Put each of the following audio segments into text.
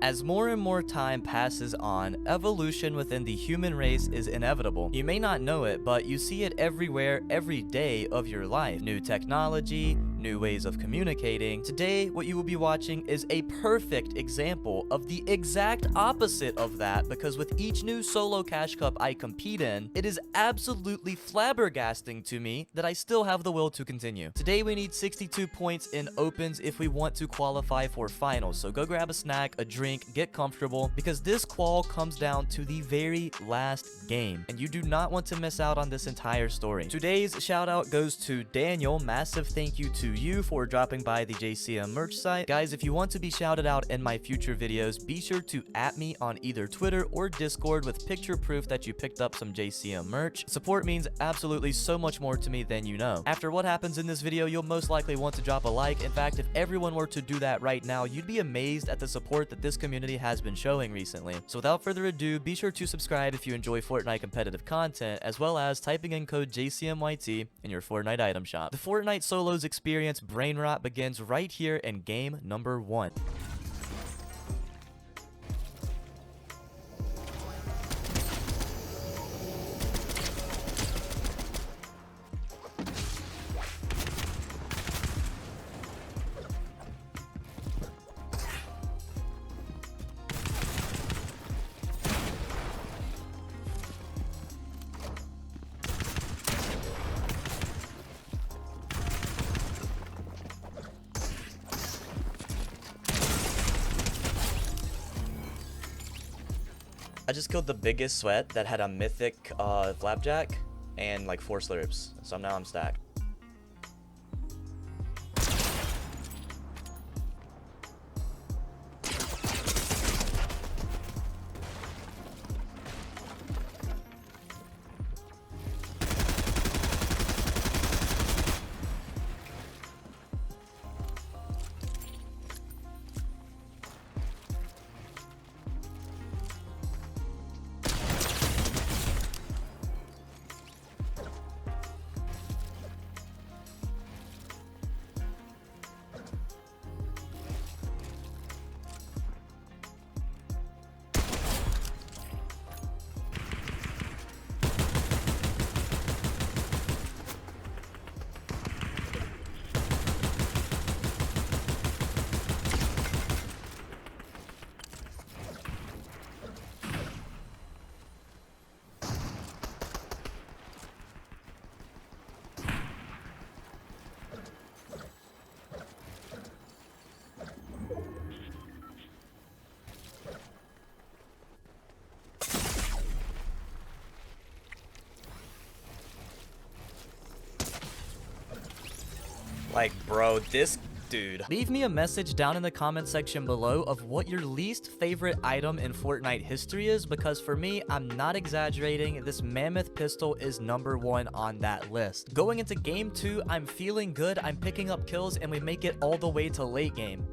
As more and more time passes on, evolution within the human race is inevitable. You may not know it, but you see it everywhere, every day of your life. New technology, new ways of communicating. Today, what you will be watching is a perfect example of the exact opposite of that, because with each new solo cash cup I compete in, it is absolutely flabbergasting to me that I still have the will to continue. Today, we need 62 points in opens if we want to qualify for finals, so go grab a snack, a drink, get comfortable, because this qual comes down to the very last game, and you do not want to miss out on this entire story. Today's shout out goes to Daniel. Massive thank you to you for dropping by the JCM merch site. Guys, if you want to be shouted out in my future videos, be sure to @ me on either Twitter or Discord with picture proof that you picked up some JCM merch. Support means absolutely so much more to me than you know. After what happens in this video, you'll most likely want to drop a like. In fact, if everyone were to do that right now, you'd be amazed at the support that this community has been showing recently. So without further ado, be sure to subscribe if you enjoy Fortnite competitive content, as well as typing in code JCMYT in your Fortnite item shop. The Fortnite solos experience brain rot begins right here in game number 1. I just killed the biggest sweat that had a mythic flapjack and like 4 slurps, so now I'm stacked. Like, bro, this dude. Leave me a message down in the comment section below of what your least favorite item in Fortnite history is, because for me, I'm not exaggerating, this mammoth pistol is number 1 on that list. Going into game 2, I'm feeling good, I'm picking up kills, and we make it all the way to late game.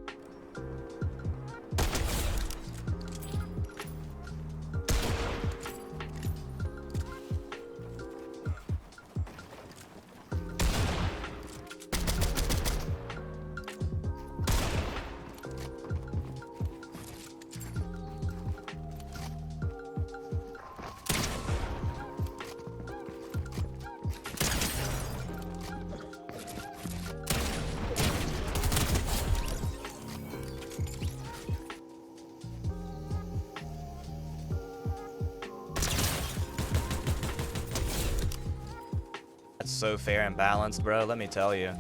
So fair and balanced, bro, let me tell you.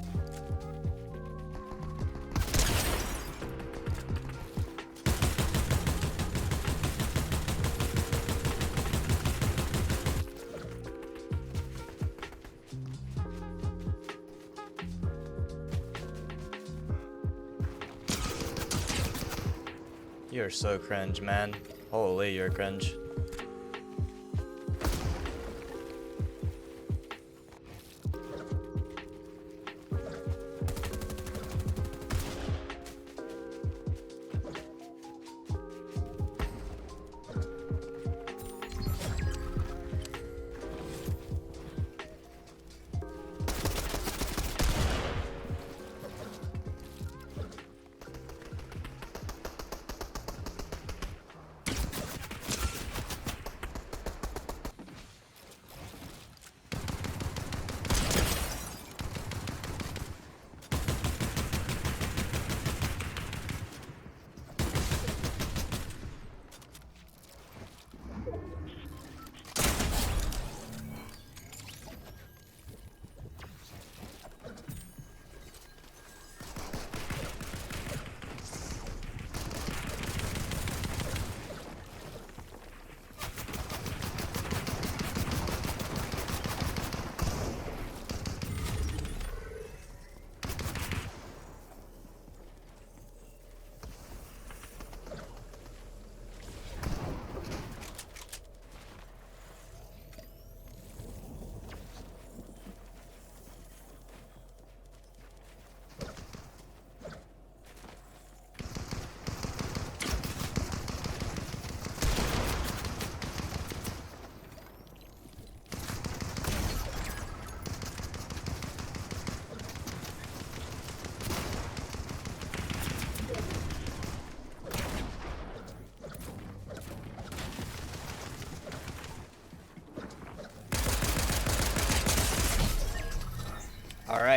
You're so cringe, man. Holy, you're cringe.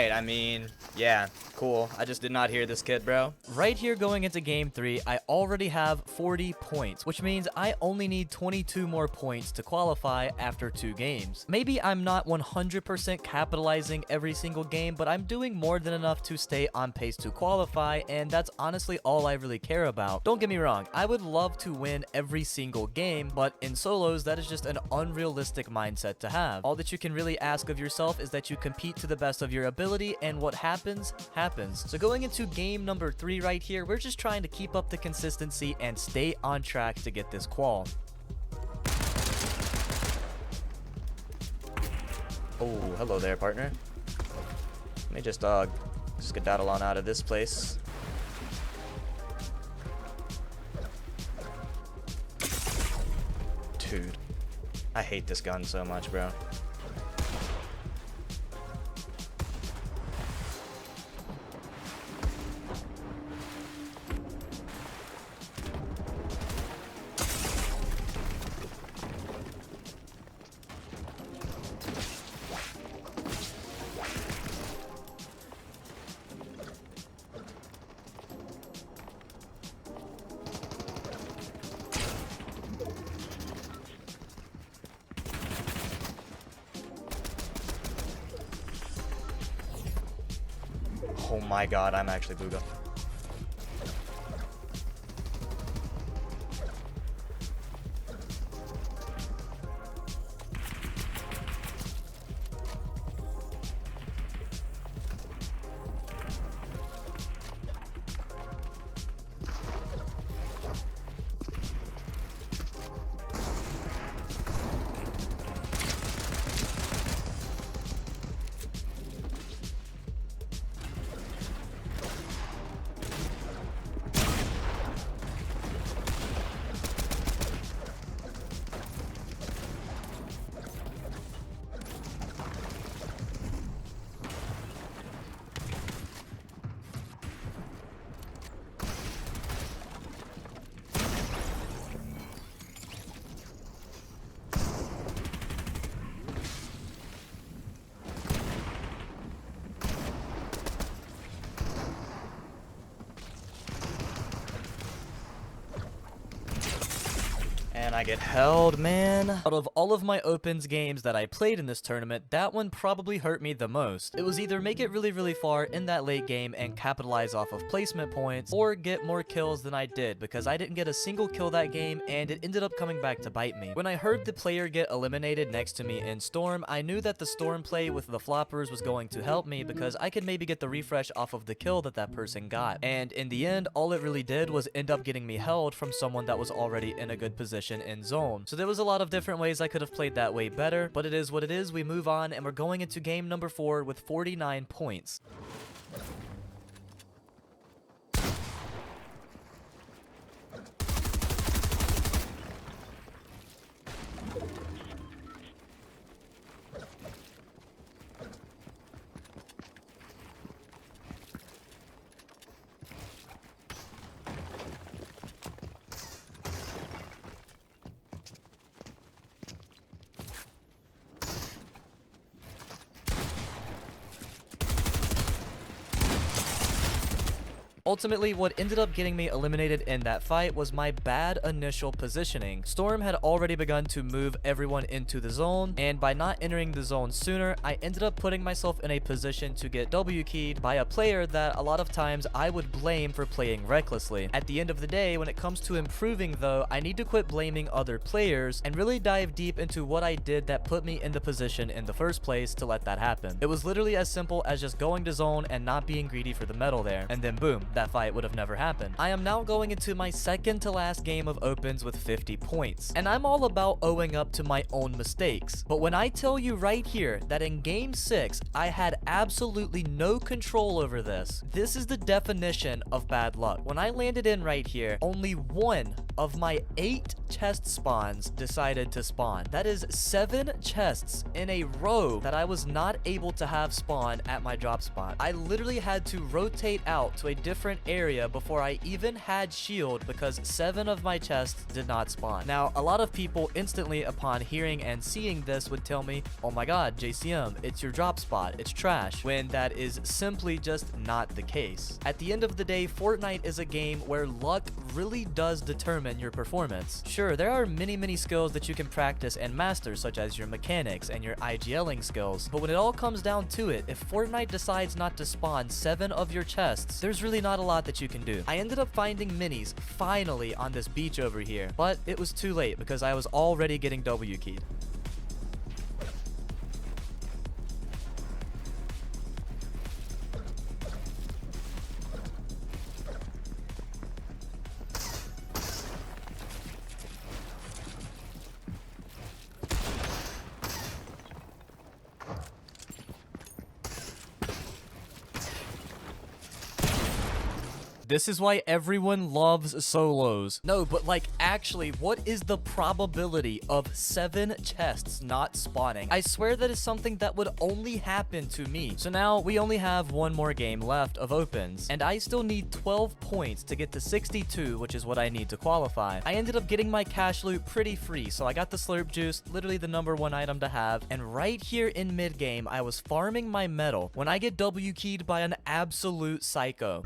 right, I mean, yeah, cool. I just did not hear this kid, bro. Right here going into game 3, I already have 40 points, which means I only need 22 more points to qualify after 2 games. Maybe I'm not 100% capitalizing every single game, but I'm doing more than enough to stay on pace to qualify, and that's honestly all I really care about. Don't get me wrong, I would love to win every single game, but in solos, that is just an unrealistic mindset to have. All that you can really ask of yourself is that you compete to the best of your ability, and what happens, happens. So going into game number 3 right here, we're just trying to keep up the consistency and stay on track to get this qual. Oh, hello there, partner. Let me just skedaddle on out of this place. Dude, I hate this gun so much, bro. Oh my god, I'm actually Booga. And I get held, man. Out of all of my opens games that I played in this tournament, that one probably hurt me the most. It was either make it really far in that late game and capitalize off of placement points, or get more kills than I did, because I didn't get a single kill that game, and it ended up coming back to bite me. When I heard the player get eliminated next to me in Storm, I knew that the Storm play with the floppers was going to help me, because I could maybe get the refresh off of the kill that that person got. And in the end, all it really did was end up getting me held from someone that was already in a good position in zone. So there was a lot of different ways I could have played that way better, but it is what it is. We move on, and we're going into game number 4 with 49 points. Ultimately, what ended up getting me eliminated in that fight was my bad initial positioning. Storm had already begun to move everyone into the zone, and by not entering the zone sooner, I ended up putting myself in a position to get W keyed by a player that a lot of times I would blame for playing recklessly. At the end of the day, when it comes to improving though, I need to quit blaming other players and really dive deep into what I did that put me in the position in the first place to let that happen. It was literally as simple as just going to zone and not being greedy for the medal there, and then boom, that fight would have never happened. I am now going into my second to last game of opens with 50 points, and I'm all about owing up to my own mistakes. But when I tell you right here that in game 6, I had absolutely no control over this, this is the definition of bad luck. When I landed in right here, only one of my 8 chest spawns decided to spawn. That is 7 chests in a row that I was not able to have spawn at my drop spot. I literally had to rotate out to a different area before I even had shield because 7 of my chests did not spawn. Now, a lot of people instantly upon hearing and seeing this would tell me, oh my god, JCM, it's your drop spot, it's trash, when that is simply just not the case. At the end of the day, Fortnite is a game where luck really does determine your performance. Sure, there are many skills that you can practice and master, such as your mechanics and your IGLing skills, but when it all comes down to it, if Fortnite decides not to spawn 7 of your chests, there's really not a lot that you can do. I ended up finding minis finally on this beach over here, but it was too late because I was already getting W keyed. This is why everyone loves solos. No, but like actually, what is the probability of 7 chests not spawning? I swear that is something that would only happen to me. So now we only have one more game left of opens, and I still need 12 points to get to 62, which is what I need to qualify. I ended up getting my cash loot pretty free, so I got the slurp juice, literally the #1 item to have, and right here in mid game, I was farming my metal when I get W keyed by an absolute psycho.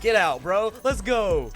Get out, bro. Let's go.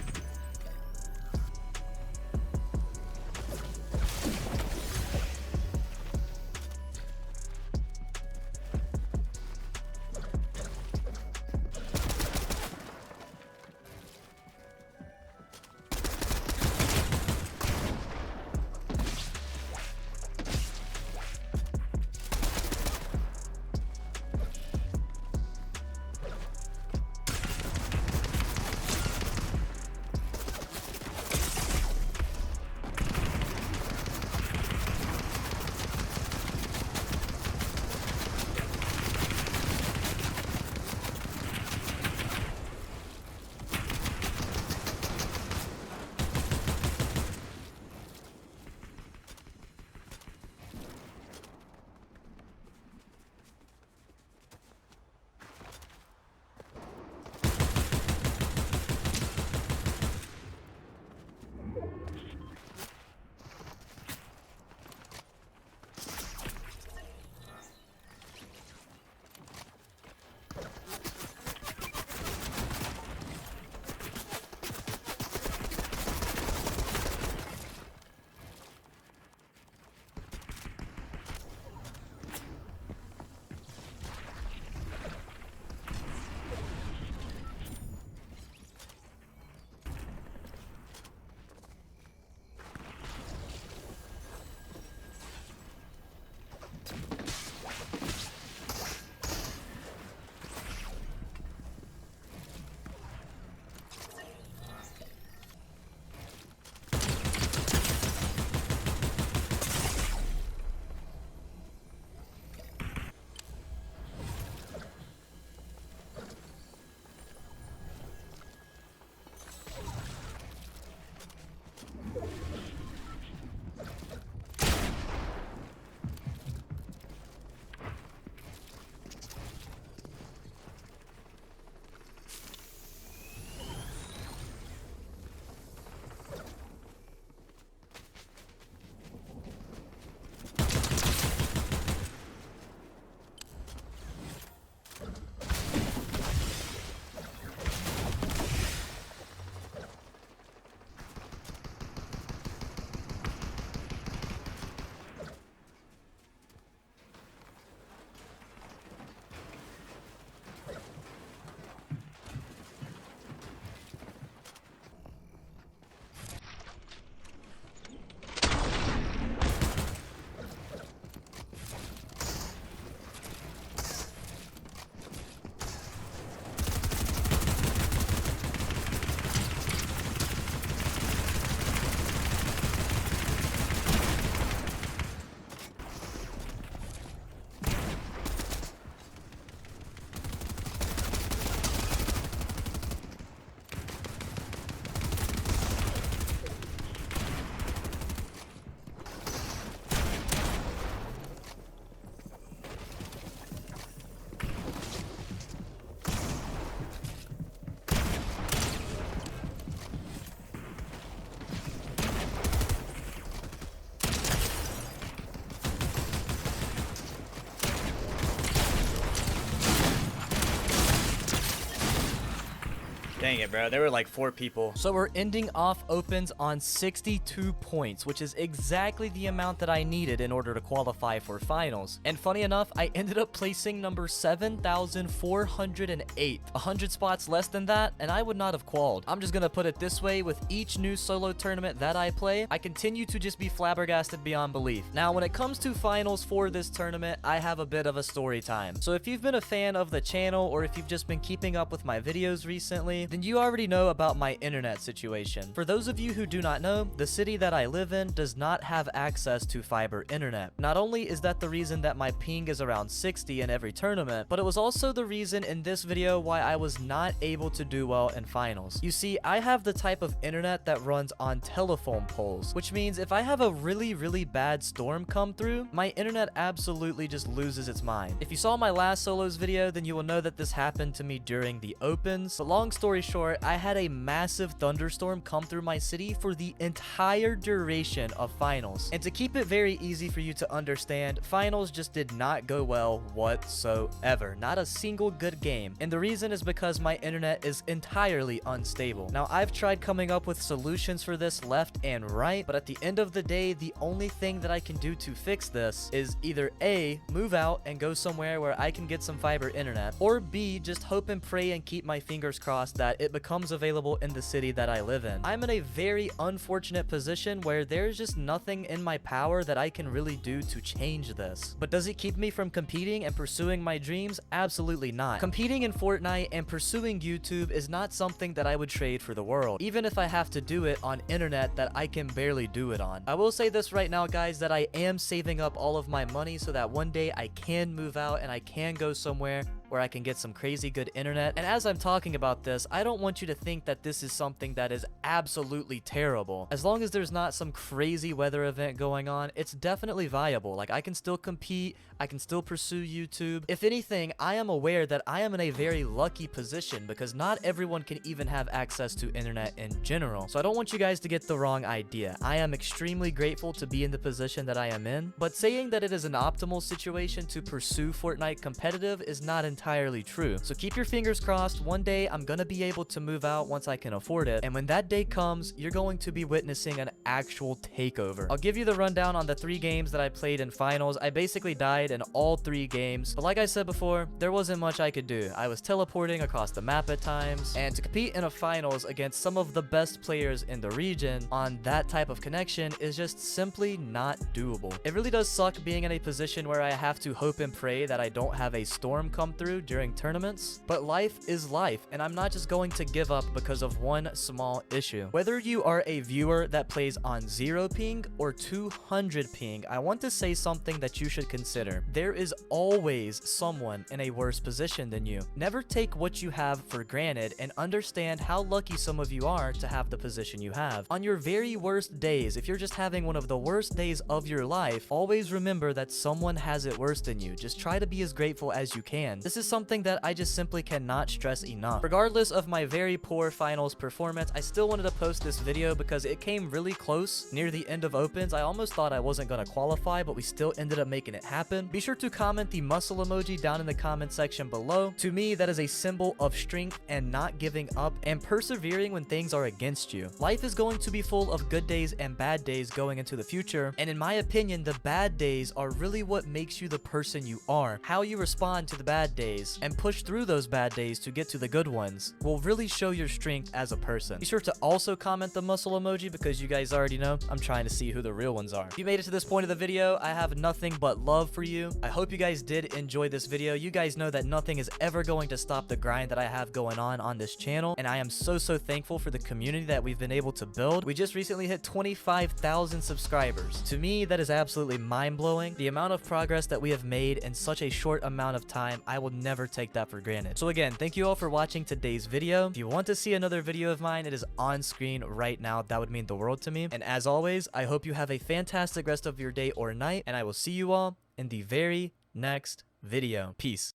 Dang it, bro. There were like 4 people. So we're ending off opens on 62 points, which is exactly the amount that I needed in order to qualify for finals. And funny enough, I ended up placing number 7,408. 100 spots less than that, and I would not have qualified. I'm just gonna put it this way, with each new solo tournament that I play, I continue to just be flabbergasted beyond belief. Now, when it comes to finals for this tournament, I have a bit of a story time. So if you've been a fan of the channel, or if you've just been keeping up with my videos recently, then you already know about my internet situation. For those of you who do not know, the city that I live in does not have access to fiber internet. Not only is that the reason that my ping is around 60 in every tournament, but it was also the reason in this video why I was not able to do well in finals. You see, I have the type of internet that runs on telephone poles, which means if I have a really bad storm come through, my internet absolutely just loses its mind. If you saw my last solos video, then you will know that this happened to me during the opens. But long story short, I had a massive thunderstorm come through my city for the entire duration of finals. And to keep it very easy for you to understand, finals just did not go well whatsoever. Not a single good game. And the reason is because my internet is entirely unstable. Now, I've tried coming up with solutions for this left and right, but at the end of the day, the only thing that I can do to fix this is either A, move out and go somewhere where I can get some fiber internet, or B, just hope and pray and keep my fingers crossed that it becomes available in the city that I live in. I'm in a very unfortunate position where there's just nothing in my power that I can really do to change this. But does it keep me from competing and pursuing my dreams? Absolutely not. Competing in Fortnite and pursuing YouTube is not something that I would trade for the world, even if I have to do it on internet that I can barely do it on. I will say this right now, guys, that I am saving up all of my money so that one day I can move out and I can go somewhere where I can get some crazy good internet. And as I'm talking about this, I don't want you to think that this is something that is absolutely terrible. As long as there's not some crazy weather event going on, it's definitely viable. Like, I can still compete, I can still pursue YouTube. If anything, I am aware that I am in a very lucky position because not everyone can even have access to internet in general. So I don't want you guys to get the wrong idea. I am extremely grateful to be in the position that I am in, but saying that it is an optimal situation to pursue Fortnite competitive is not entirely true. So keep your fingers crossed. One day I'm gonna be able to move out once I can afford it, and when that day comes, you're going to be witnessing an actual takeover. I'll give you the rundown on the 3 games that I played in finals. I basically died in all 3 games, but like I said before, there wasn't much I could do. I was teleporting across the map at times, and to compete in a finals against some of the best players in the region on that type of connection is just simply not doable. It really does suck being in a position where I have to hope and pray that I don't have a storm come through during tournaments, but life is life, and I'm not just going to give up because of one small issue. Whether you are a viewer that plays on 0 ping or 200 ping, I want to say something that you should consider. There is always someone in a worse position than you. Never take what you have for granted and understand how lucky some of you are to have the position you have. On your very worst days, if you're just having one of the worst days of your life, always remember that someone has it worse than you. Just try to be as grateful as you can. This is something that I just simply cannot stress enough. Regardless of my very poor finals performance, I still wanted to post this video because it came really close near the end of opens. I almost thought I wasn't going to qualify, but we still ended up making it happen. Be sure to comment the muscle emoji down in the comment section below. To me, that is a symbol of strength and not giving up and persevering when things are against you. Life is going to be full of good days and bad days going into the future, and in my opinion, the bad days are really what makes you the person you are. How you respond to the bad days and push through those bad days to get to the good ones will really show your strength as a person. Be sure to also comment the muscle emoji because you guys already know I'm trying to see who the real ones are. If you made it to this point of the video, I have nothing but love for you. I hope you guys did enjoy this video. You guys know that nothing is ever going to stop the grind that I have going on this channel, and I am so thankful for the community that we've been able to build. We just recently hit 25,000 subscribers. To me, that is absolutely mind-blowing. The amount of progress that we have made in such a short amount of time, I will never take that for granted. So again, thank you all for watching today's video. If you want to see another video of mine, it is on screen right now. That would mean the world to me. And as always, I hope you have a fantastic rest of your day or night, and I will see you all in the very next video. Peace.